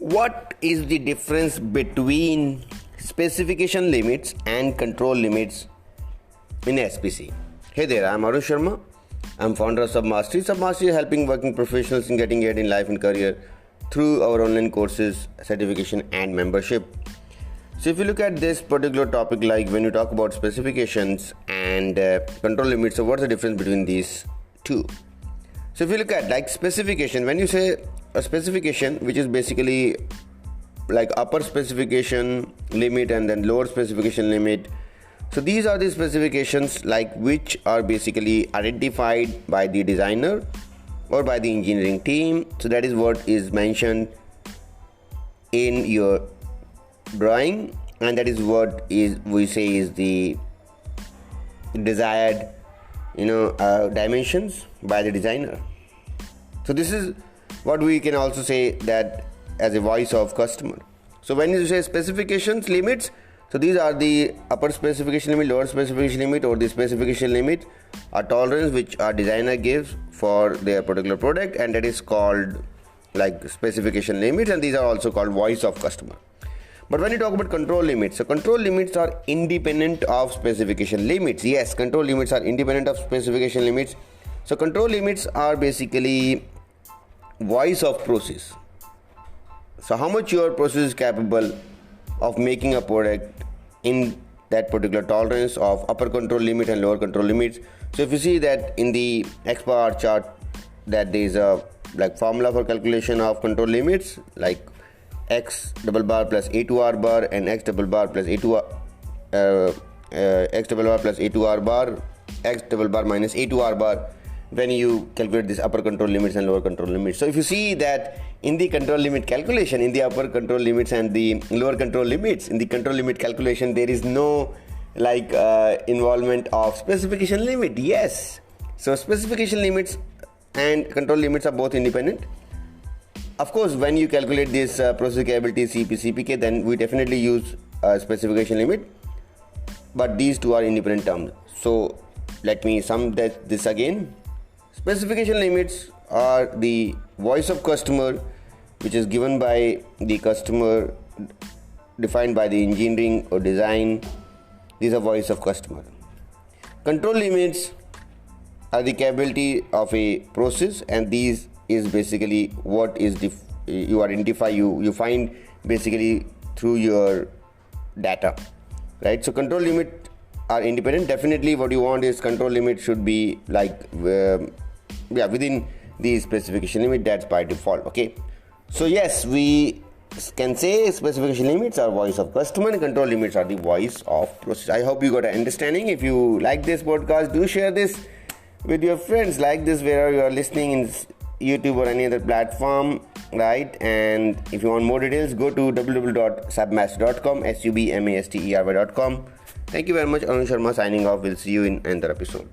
What is the difference between specification limits and control limits in SPC? Hey there, I'm Arun Sharma. I'm founder of Submastery. Submastery is helping working professionals in getting ahead in life and career through our online courses, certification and membership. So if you look at this particular topic, like when you talk about specifications and control limits, so what's the difference between these two? So if you look at like specification, when you say a specification, which is basically like upper specification limit and then lower specification limit. So these are the specifications like which are basically identified by the designer or by the engineering team. So that is what is mentioned in your drawing, and that is what is we say is the desired dimensions by the designer. So this is what we can also say that as a voice of customer. So when you say specifications limits, so these are the upper specification limit, lower specification limit, or the specification limit a tolerance which a designer gives for their particular product, and that is called like specification limits, and these are also called voice of customer. But when you talk about control limits, so control limits are independent of specification limits. Yes, control limits are independent of specification limits. So control limits are basically voice of process. So how much your process is capable of making a product in that particular tolerance of upper control limit and lower control limits. So if you see that in the X bar chart that there is a like formula for calculation of control limits, like X double bar plus A2R bar and X double bar plus X double bar plus A2R bar, X double bar minus A2R bar, when you calculate this upper control limits and lower control limits. So if you see that in the control limit calculation, in the upper control limits and the lower control limits, in the control limit calculation, there is no involvement of specification limit. Yes. So specification limits and control limits are both independent. Of course, when you calculate this process capability CPK, then we definitely use specification limit. But these two are independent terms. So let me sum this again. Specification limits are the voice of customer, which is given by the customer, defined by the engineering or design. These are voice of customer. Control limits are the capability of a process, and these is basically what is you identify, you find basically through your data, right? So control limit are independent. Definitely what you want is control limit should be like within the specification limit, that's by default. Okay, so yes, we can say specification limits are voice of customer and control limits are the voice of process. I hope you got an understanding. If you like this podcast, do share this with your friends, like this wherever you are listening, in YouTube or any other platform, right? And if you want more details, go to www.submastery.com, submastery.com. Thank you very much. Arun Sharma signing off. We'll see you in another episode.